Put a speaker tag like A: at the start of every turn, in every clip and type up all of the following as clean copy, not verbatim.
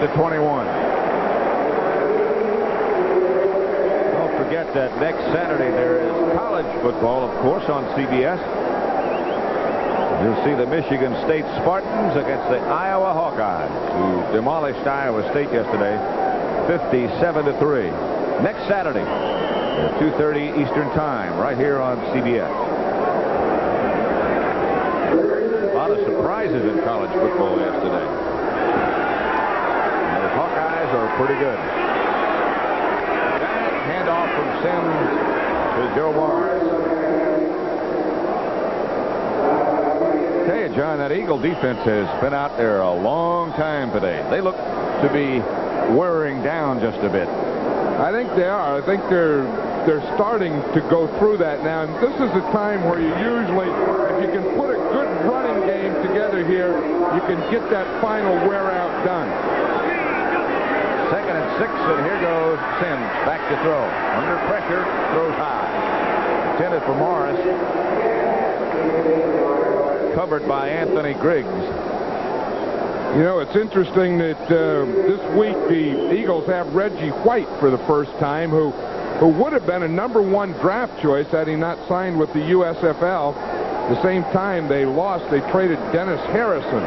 A: to 21. Don't forget that next Saturday there is college football, of course, on CBS. You'll see the Michigan State Spartans against the Iowa Hawkeyes, who demolished Iowa State yesterday, 57-3. Next Saturday at 2:30 Eastern Time, right here on CBS. A lot of surprises in college football yesterday. And the Hawkeyes are pretty good. That handoff from Sims to Joe Morris. Hey, John, that Eagle defense has been out there a long time today. They look to be wearing down just a bit.
B: I think they are. I think they're starting to go through that now. And this is a time where you usually, if you can put a good running game together here, you can get that final wear out done.
A: 2nd and 6, and here goes Sims back to throw. Under pressure, throws high. Intended for Morris. Covered by Anthony Griggs.
B: You know, it's interesting that this week the Eagles have Reggie White for the first time, who would have been a #1 draft choice had he not signed with the USFL. At the same time they lost, they traded Dennis Harrison,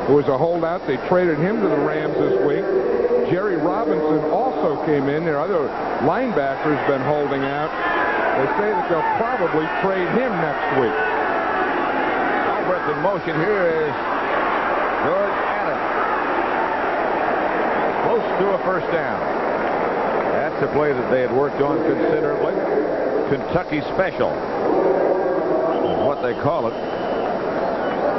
B: who was a holdout. They traded him to the Rams this week. Jerry Robinson also came in. Their other linebacker's been holding out. They say that they'll probably trade him next week.
A: Albrecht in motion. Here is George Adams. Close to a first down. That's a play that they had worked on considerably. Kentucky special is what they call it.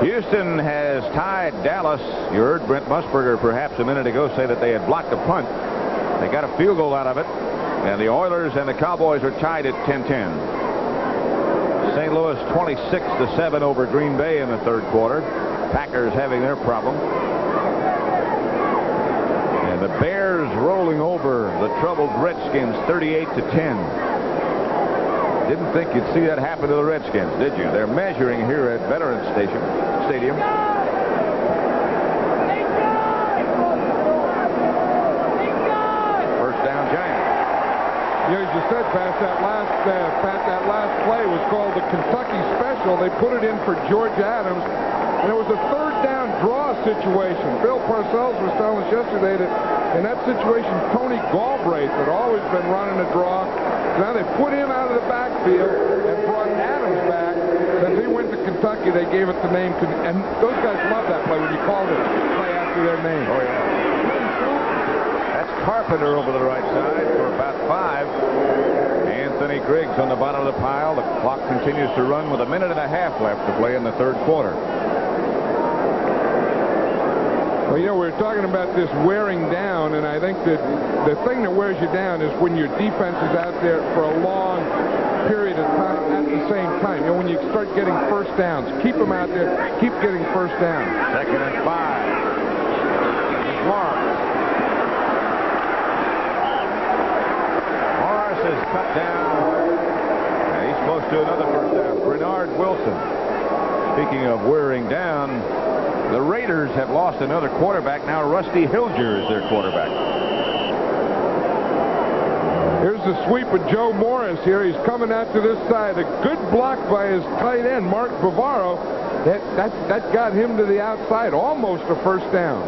A: Houston has tied Dallas. You heard Brent Musburger perhaps a minute ago say that they had blocked a punt. They got a field goal out of it. And the Oilers and the Cowboys are tied at 10-10. St. Louis 26-7 over Green Bay in the third quarter. Packers having their problem. And the Bears rolling over the troubled Redskins 38-10. Didn't think you'd see that happen to the Redskins, did you? They're measuring here at Veterans Stadium. First down, Giants.
B: You know, as you said, Pat, that last play was called the Kentucky special. They put it in for George Adams, and it was a third down draw situation. Bill Parcells was telling us yesterday that in that situation, Tony Galbraith had always been running a draw. Now they put him out of the backfield and brought Adams back. Since he went to Kentucky, they gave it the name. And those guys love that play when you call it play after their name.
A: Oh, yeah. That's Carpenter over the right side for about 5. Anthony Griggs on the bottom of the pile. The clock continues to run with 1.5 minutes left to play in the third quarter.
B: Well, you know, we were talking about this wearing down, and I think that the thing that wears you down is when your defense is out there for a long period of time at the same time. You know, when you start getting first downs, keep them out there, keep getting first down.
A: 2nd and 5. Morris is cut down. And he's close to another first down. Bernard Wilson. Speaking of wearing down, the Raiders have lost another quarterback. Now Rusty Hilger is their quarterback.
B: Here's the sweep of Joe Morris here. He's coming out to this side. A good block by his tight end, Mark Bavaro. That got him to the outside. Almost a first down.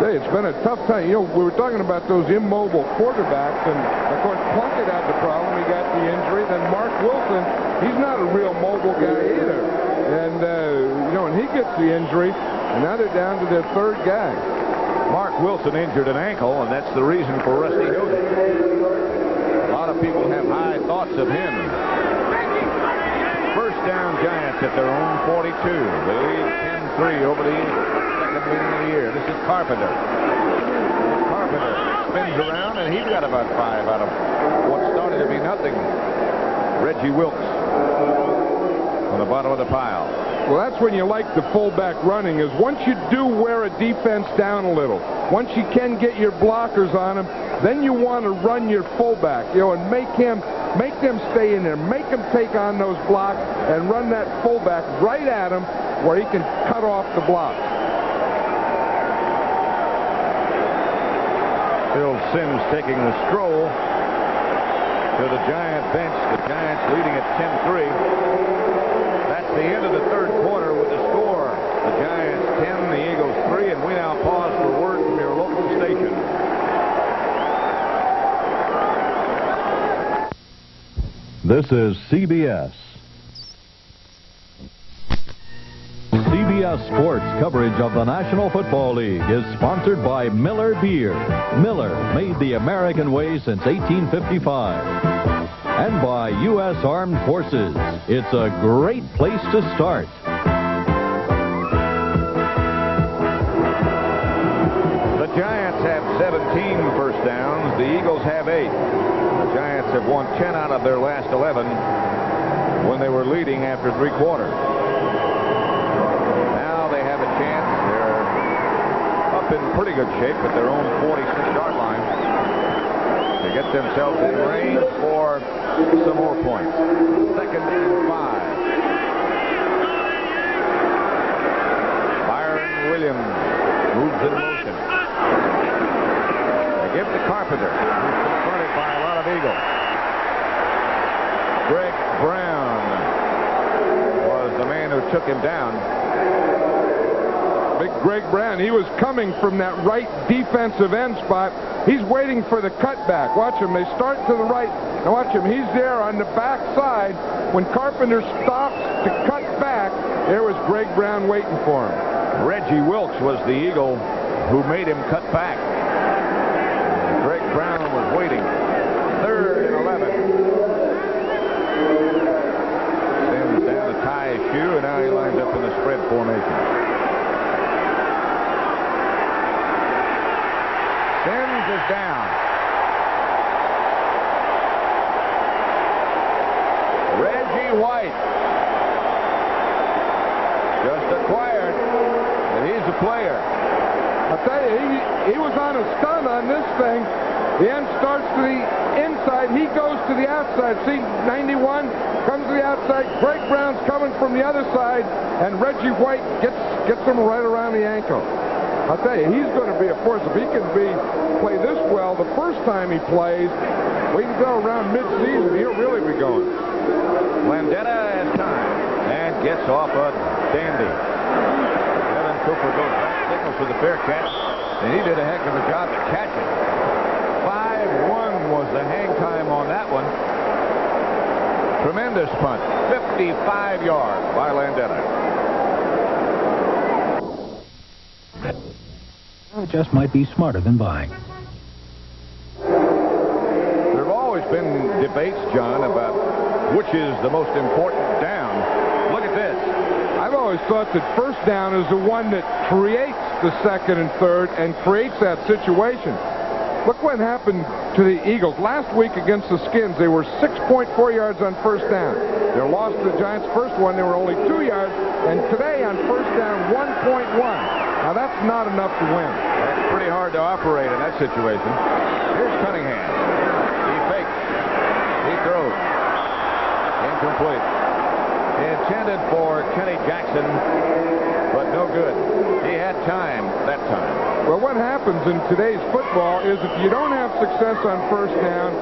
B: Hey, it's been a tough time. You know, we were talking about those immobile quarterbacks, and of course Plunkett had the problem. He got the injury. Then Mark Wilson, he's not a real mobile guy either. And you know, and he gets the injury, and now they're down to their third guy.
A: Mark Wilson injured an ankle, and that's the reason for Rusty Hilger. A lot of people have high thoughts of him. First down, Giants at their own 42. They lead 10-3 over the Eagles. Second leading of the year. This is Carpenter. Carpenter spins around, and he's got about 5 out of what started to be nothing. Reggie Wilkes on the bottom of the pile.
B: Well, that's when you like the fullback running, is once you do wear a defense down a little, once you can get your blockers on him, then you want to run your fullback, you know, and make them stay in there, make them take on those blocks and run that fullback right at him where he can cut off the block.
A: Still Sims taking the stroll to the Giant bench. The Giants leading at 10-3. That's the end of the third quarter with the score. The Giants 10, the Eagles 3, and we now pause for word from your local station.
C: This is CBS. CBS Sports coverage of the National Football League is sponsored by Miller Beer. Miller, made the American way since 1855. And by U.S. Armed Forces. It's a great place to start.
A: The Giants have 17 first downs. The Eagles have 8. The Giants have won 10 out of their last 11 when they were leading after 3 quarters. In pretty good shape at their own 46-yard line to get themselves in range for some more points. 2nd and 5. Byron Williams moves in motion. They give to Carpenter, who's confronted by a lot of Eagles. Greg Brown was the man who took him down.
B: Big Greg Brown, he was coming from that right defensive end spot. He's waiting for the cutback. Watch him. They start to the right. Now watch him. He's there on the back side. When Carpenter stops to cut back, there was Greg Brown waiting for him.
A: Reggie Wilkes was the Eagle who made him cut back. Greg Brown was waiting. 3rd and 11. Sims down to tie his shoe, and now he lines up in the spread formation. Sims is down. Reggie White just acquired, and he's a player.
B: I'll tell you, he was on a stun on this thing. The end starts to the inside. He goes to the outside. See, 91 comes to the outside. Greg Brown's coming from the other side, and Reggie White gets him right around the ankle. I'll tell you, he's going to be a force. If he can play this well the first time he plays, we can go around mid-season. He'll really be going.
A: Landetta has time and gets off a dandy. Evan Cooper goes back, signals for the fair catch, and he did a heck of a job at catching. 5-1 was the hang time on that one. Tremendous punt. 55 yards by Landetta.
D: It just might be smarter than buying.
A: There have always been debates, John, about which is the most important down. Look at this.
B: I've always thought that first down is the one that creates the second and third and creates that situation. Look what happened to the Eagles. Last week against the Skins, they were 6.4 yards on first down. Their loss to the Giants' first one, they were only 2 yards. And today on first down, 1.1. Now, that's not enough to win.
A: That's pretty hard to operate in that situation. Here's Cunningham. He fakes. He throws. Incomplete. Intended for Kenny Jackson, but no good. He had time that time.
B: Well, what happens in today's football is if you don't have success on first down,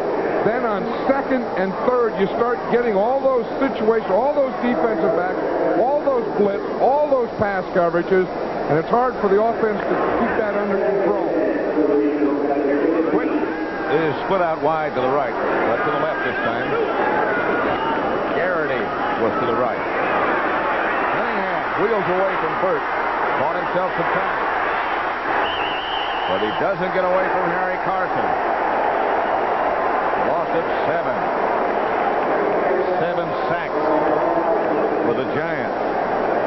B: then on second and third, you start getting all those situations, all those defensive backs, all those blitz, all those pass coverages, and it's hard for the offense to keep that under control.
A: Quick is split out wide to the right, but to the left this time. Garrity was to the right. Cunningham wheels away from Burt. Caught himself some time. But he doesn't get away from Harry Carson. Loss of 7. 7 sacks for the Giants.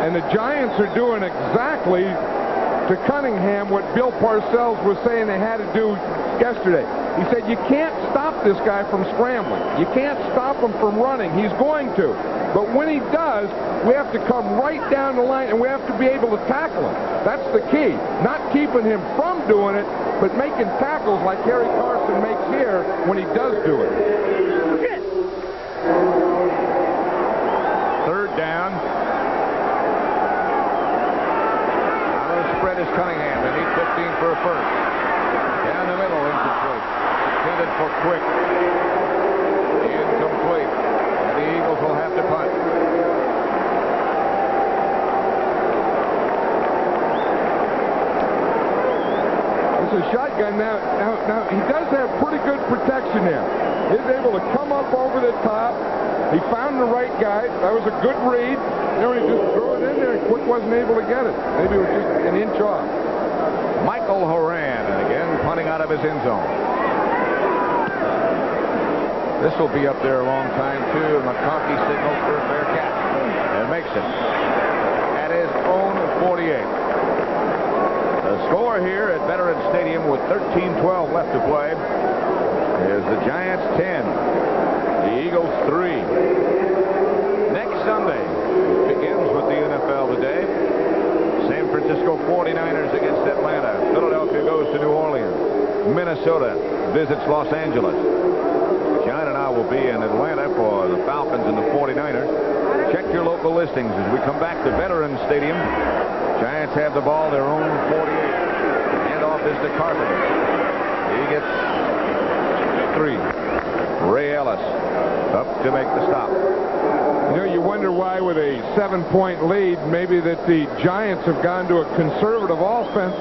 B: And the Giants are doing exactly to Cunningham what Bill Parcells was saying they had to do yesterday. He said, you can't stop this guy from scrambling. You can't stop him from running. He's going to. But when he does, we have to come right down the line, and we have to be able to tackle him. That's the key. Not keeping him from doing it, but making tackles like Harry Carson makes here when he does do it.
A: 3rd down. Now the spread is Cunningham. They need 15 for a first. Down the middle, incomplete. Intended for Quick. Incomplete. And the Eagles will have to punt.
B: It's a shotgun now. Now he does have pretty good protection there. He's able to come up over the top. He found the right guy. That was a good read. You know, he just threw it in there, and Quick wasn't able to get it. Maybe it was just an inch off.
A: Michael Horan, and again punting out of his end zone. This will be up there a long time too. McConkey signals for a fair catch and makes it at his own 48. The score here at Veterans Stadium with 13:12 left to play is the Giants 10, the Eagles 3. Next Sunday begins with the NFL today. San Francisco 49ers against Atlanta. Philadelphia goes to New Orleans. Minnesota visits Los Angeles. John and I will be in Atlanta for the Falcons and the 49ers. Check your local listings as we come back to Veterans Stadium. Giants have the ball, their own 48. Handoff is to Carpenter. He gets 3. Ray Ellis up to make the stop.
B: You know, you wonder why with a 7-point lead, maybe that the Giants have gone to a conservative offense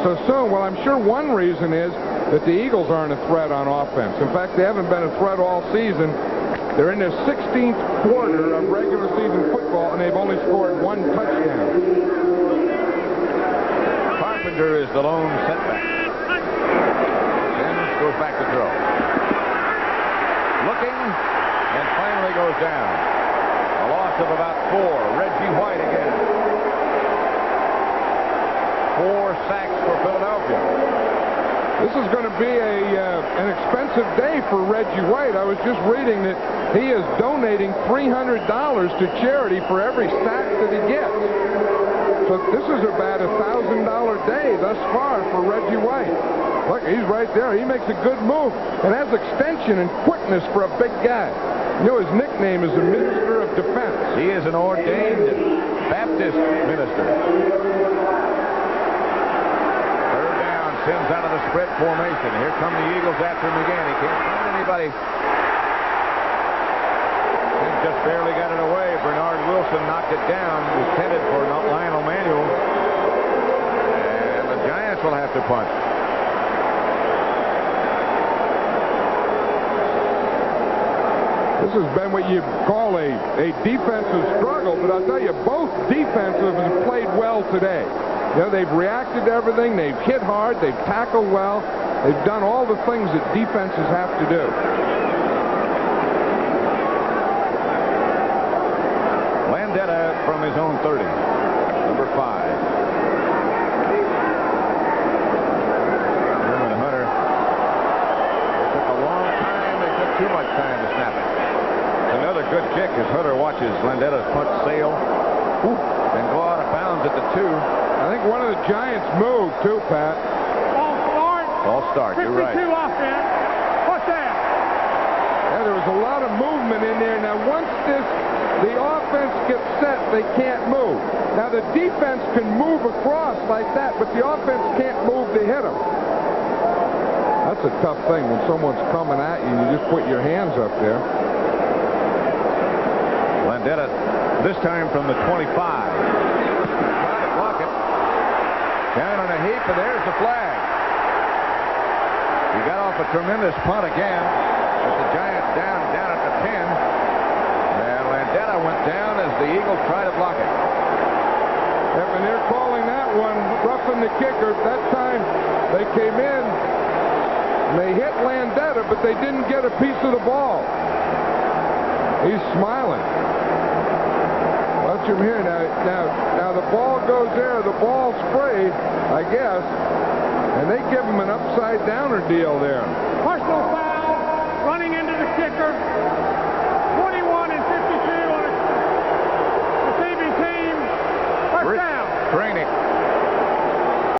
B: so soon. Well, I'm sure one reason is that the Eagles aren't a threat on offense. In fact, they haven't been a threat all season. They're in their 16th quarter of regular season football, and they've only scored 1 touchdown.
A: Carpenter is the lone setback. Sims goes back to throw. Looking, and finally goes down. A loss of about 4. Reggie White again. 4 sacks for Philadelphia.
B: This is going to be an expensive day for Reggie White. I was just reading that he is donating $300 to charity for every sack that he gets. So this is about a $1,000 day thus far for Reggie White. Look, he's right there. He makes a good move and has extension and quickness for a big guy. You know, his nickname is the Minister of Defense.
A: He is an ordained Baptist minister. Third down, Sims out of the spread formation. Here come the Eagles after him again. He can't find anybody. Sims just barely got it away. Bernard Wilson knocked it down. It was headed for Lionel Manuel. And the Giants will have to punt.
B: This has been what you call a defensive struggle, but I'll tell you, both defensives have played well today. You know, they've reacted to everything. They've hit hard. They've tackled well. They've done all the things that defenses have to do.
A: Landetta from his own 30, number 5. Herman Hunter. It took a long time. They took too much time to snap it. Another good kick as Hunter watches Landetta's punt sail and go out of bounds at the 2.
B: I think one of the Giants moved, too, Pat.
A: False start, you're right.
E: 52 offense. What's that?
B: Yeah, there was a lot of movement in there. Now, once the offense gets set, they can't move. Now, the defense can move across like that, but the offense can't move to hit them. That's a tough thing when someone's coming at you and you just put your hands up there.
A: Landetta, this time from the 25. Trying to block it. Down on a heap, and there's the flag. He got off a tremendous punt again, but the Giants down at the 10. And Landetta went down as the Eagles try to block it.
B: Yep, and they're calling that one roughing the kicker. That time they came in and they hit Landetta, but they didn't get a piece of the ball. He's smiling. Watch him here now the ball goes there, the ball sprayed, I guess, and they give him an upside downer deal there.
E: Personal foul, running into the kicker. 41 and 52 on a receiving team. First down.
A: Training.